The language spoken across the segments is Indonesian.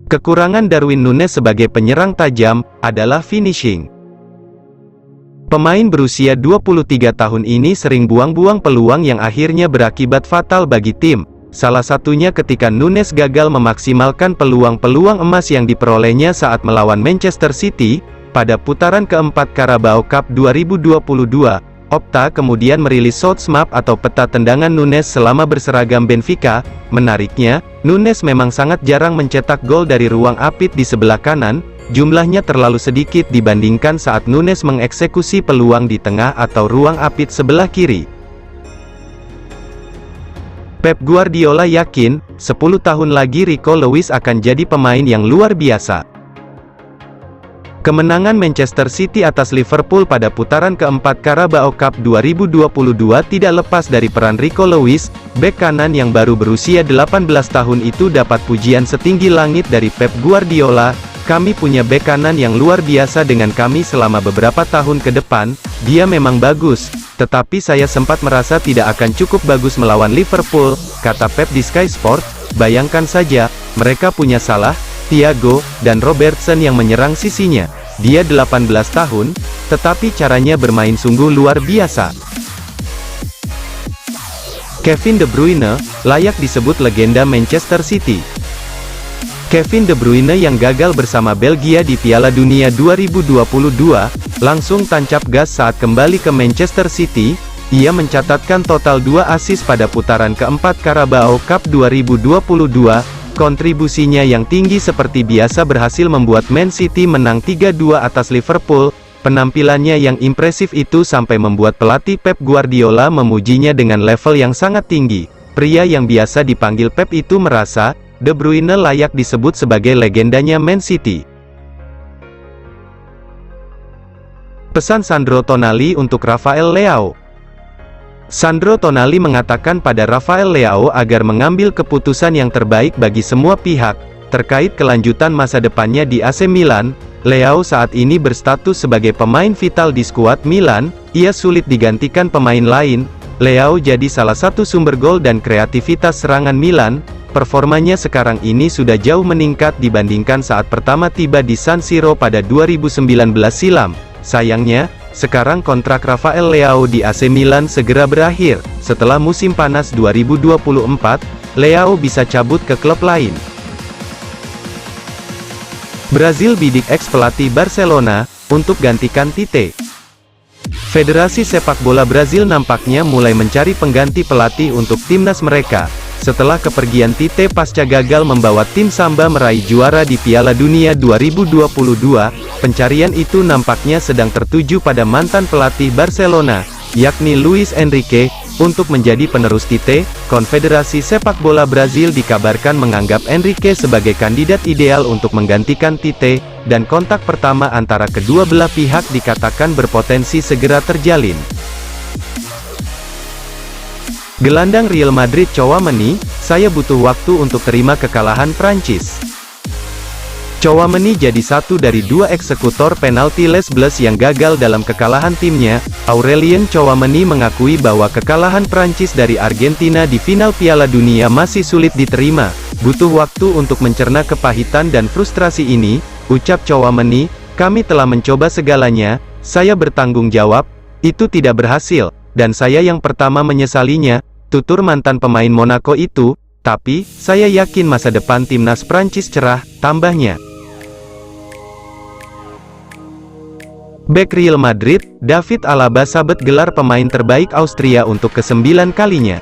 Kekurangan Darwin Núñez sebagai penyerang tajam adalah finishing. Pemain berusia 23 tahun ini sering buang-buang peluang yang akhirnya berakibat fatal bagi tim. Salah satunya ketika Núñez gagal memaksimalkan peluang-peluang emas yang diperolehnya saat melawan Manchester City pada putaran keempat Carabao Cup 2022. Opta kemudian merilis Source Map atau peta tendangan Núñez selama berseragam Benfica. Menariknya, Núñez memang sangat jarang mencetak gol dari ruang apit di sebelah kanan, jumlahnya terlalu sedikit dibandingkan saat Núñez mengeksekusi peluang di tengah atau ruang apit sebelah kiri. Pep Guardiola yakin, 10 tahun lagi Rico Lewis akan jadi pemain yang luar biasa. Kemenangan Manchester City atas Liverpool pada putaran keempat Carabao Cup 2022 tidak lepas dari peran Rico Lewis, bek kanan yang baru berusia 18 tahun itu dapat pujian setinggi langit dari Pep Guardiola. Kami punya bek kanan yang luar biasa dengan kami selama beberapa tahun ke depan, dia memang bagus, tetapi saya sempat merasa tidak akan cukup bagus melawan Liverpool, kata Pep di Sky Sport. Bayangkan saja, mereka punya Salah, Thiago, dan Robertson yang menyerang sisinya. Dia 18 tahun, tetapi caranya bermain sungguh luar biasa. Kevin De Bruyne, layak disebut legenda Manchester City. Kevin De Bruyne yang gagal bersama Belgia di Piala Dunia 2022, langsung tancap gas saat kembali ke Manchester City. Ia mencatatkan total 2 assist pada putaran keempat Carabao Cup 2022. Kontribusinya yang tinggi seperti biasa berhasil membuat Man City menang 3-2 atas Liverpool. Penampilannya yang impresif itu sampai membuat pelatih Pep Guardiola memujinya dengan level yang sangat tinggi. Pria yang biasa dipanggil Pep itu merasa, De Bruyne layak disebut sebagai legendanya Man City. Pesan Sandro Tonali untuk Rafael Leao. Sandro Tonali mengatakan pada Rafael Leao agar mengambil keputusan yang terbaik bagi semua pihak, terkait kelanjutan masa depannya di AC Milan. Leao saat ini berstatus sebagai pemain vital di skuad Milan, ia sulit digantikan pemain lain. Leao jadi salah satu sumber gol dan kreativitas serangan Milan. Performanya sekarang ini sudah jauh meningkat dibandingkan saat pertama tiba di San Siro pada 2019 silam. Sayangnya, sekarang kontrak Rafael Leao di AC Milan segera berakhir. Setelah musim panas 2024, Leao bisa cabut ke klub lain. Brazil bidik ex-pelatih Barcelona untuk gantikan Tite. Federasi sepak bola Brazil nampaknya mulai mencari pengganti pelatih untuk timnas mereka. Setelah kepergian Tite pasca gagal membawa tim Samba meraih juara di Piala Dunia 2022, pencarian itu nampaknya sedang tertuju pada mantan pelatih Barcelona, yakni Luis Enrique, untuk menjadi penerus Tite. Konfederasi sepak bola Brazil dikabarkan menganggap Enrique sebagai kandidat ideal untuk menggantikan Tite, dan kontak pertama antara kedua belah pihak dikatakan berpotensi segera terjalin. Gelandang Real Madrid Tchouaméni, saya butuh waktu untuk terima kekalahan Prancis. Tchouaméni jadi satu dari 2 eksekutor penalti Les Bleus yang gagal dalam kekalahan timnya. Aurelien Tchouaméni mengakui bahwa kekalahan Prancis dari Argentina di final Piala Dunia masih sulit diterima. Butuh waktu untuk mencerna kepahitan dan frustrasi ini, ucap Tchouaméni. Kami telah mencoba segalanya, saya bertanggung jawab, itu tidak berhasil, dan saya yang pertama menyesalinya, tutur mantan pemain Monaco itu. Tapi, saya yakin masa depan timnas Prancis cerah, tambahnya. Bek Real Madrid, David Alaba sabet gelar pemain terbaik Austria untuk ke-9 kalinya.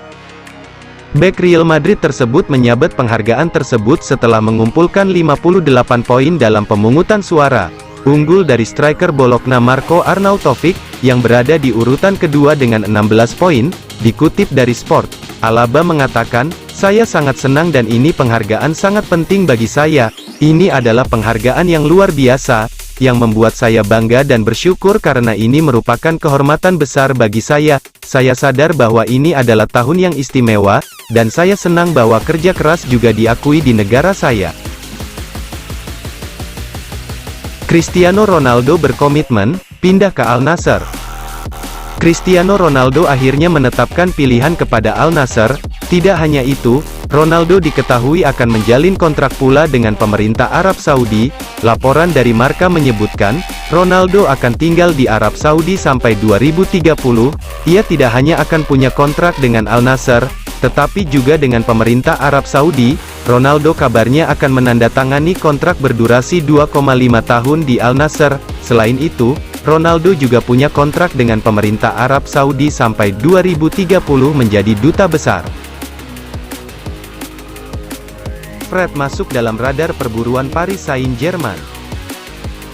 Bek Real Madrid tersebut menyabet penghargaan tersebut setelah mengumpulkan 58 poin dalam pemungutan suara. Unggul dari striker Bologna Marko Arnautovic, yang berada di urutan kedua dengan 16 poin, dikutip dari Sport. Alaba mengatakan, saya sangat senang dan ini penghargaan sangat penting bagi saya. Ini adalah penghargaan yang luar biasa, yang membuat saya bangga dan bersyukur karena ini merupakan kehormatan besar bagi saya. Saya sadar bahwa ini adalah tahun yang istimewa, dan saya senang bahwa kerja keras juga diakui di negara saya. Cristiano Ronaldo berkomitmen pindah ke Al Nassr. Cristiano Ronaldo akhirnya menetapkan pilihan kepada Al Nassr. Tidak hanya itu, Ronaldo diketahui akan menjalin kontrak pula dengan pemerintah Arab Saudi. Laporan dari Marca menyebutkan, Ronaldo akan tinggal di Arab Saudi sampai 2030. Ia tidak hanya akan punya kontrak dengan Al Nassr, tetapi juga dengan pemerintah Arab Saudi. Ronaldo kabarnya akan menandatangani kontrak berdurasi 2,5 tahun di Al Nassr. Selain itu, Ronaldo juga punya kontrak dengan pemerintah Arab Saudi sampai 2030 menjadi duta besar. Fred masuk dalam radar perburuan Paris Saint-Germain.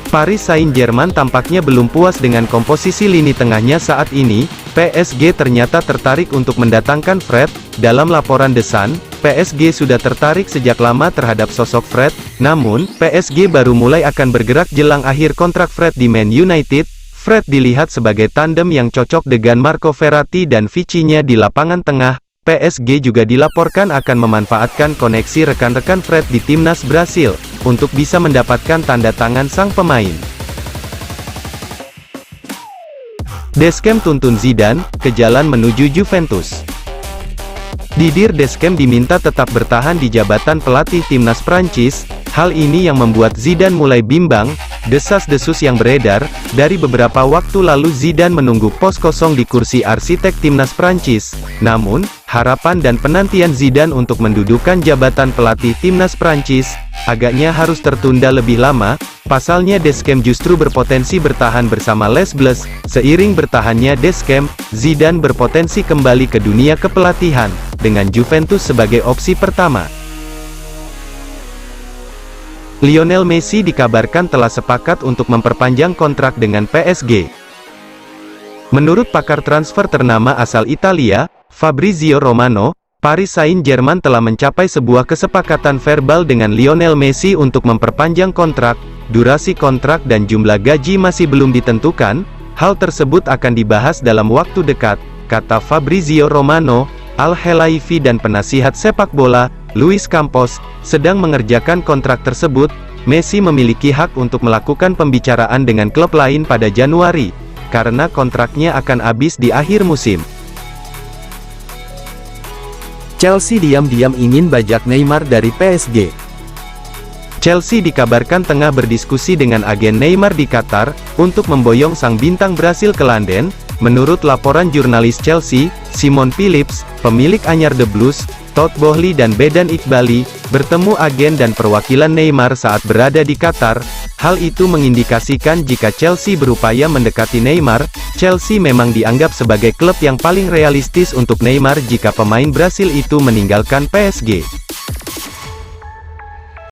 Paris Saint-Germain tampaknya belum puas dengan komposisi lini tengahnya saat ini. PSG ternyata tertarik untuk mendatangkan Fred. Dalam laporan The Sun, PSG sudah tertarik sejak lama terhadap sosok Fred, namun, PSG baru mulai akan bergerak jelang akhir kontrak Fred di Man United. Fred dilihat sebagai tandem yang cocok dengan Marco Verratti dan Vici-nya di lapangan tengah. PSG juga dilaporkan akan memanfaatkan koneksi rekan-rekan Fred di timnas Brasil, untuk bisa mendapatkan tanda tangan sang pemain. Deschamps tuntun Zidane, ke jalan menuju Juventus. Didier Deschamps diminta tetap bertahan di jabatan pelatih timnas Prancis. Hal ini yang membuat Zidane mulai bimbang. Desas-desus yang beredar, dari beberapa waktu lalu Zidane menunggu pos kosong di kursi arsitek timnas Prancis. Namun, harapan dan penantian Zidane untuk mendudukan jabatan pelatih timnas Prancis, agaknya harus tertunda lebih lama. Pasalnya Deschamps justru berpotensi bertahan bersama Les Bleus. Seiring bertahannya Deschamps, Zidane berpotensi kembali ke dunia kepelatihan, dengan Juventus sebagai opsi pertama. Lionel Messi dikabarkan telah sepakat untuk memperpanjang kontrak dengan PSG. Menurut pakar transfer ternama asal Italia, Fabrizio Romano, Paris Saint-Germain telah mencapai sebuah kesepakatan verbal dengan Lionel Messi untuk memperpanjang kontrak. Durasi kontrak dan jumlah gaji masih belum ditentukan. Hal tersebut akan dibahas dalam waktu dekat, kata Fabrizio Romano. Al-Khelaifi dan penasihat sepak bola, Luis Campos, sedang mengerjakan kontrak tersebut. Messi memiliki hak untuk melakukan pembicaraan dengan klub lain pada Januari, karena kontraknya akan habis di akhir musim. Chelsea diam-diam ingin bajak Neymar dari PSG. Chelsea dikabarkan tengah berdiskusi dengan agen Neymar di Qatar, untuk memboyong sang bintang Brasil ke London. Menurut laporan jurnalis Chelsea, Simon Phillips, pemilik anyar The Blues, Todd Boehly dan Bedan Iqbali, bertemu agen dan perwakilan Neymar saat berada di Qatar. Hal itu mengindikasikan jika Chelsea berupaya mendekati Neymar. Chelsea memang dianggap sebagai klub yang paling realistis untuk Neymar jika pemain Brasil itu meninggalkan PSG.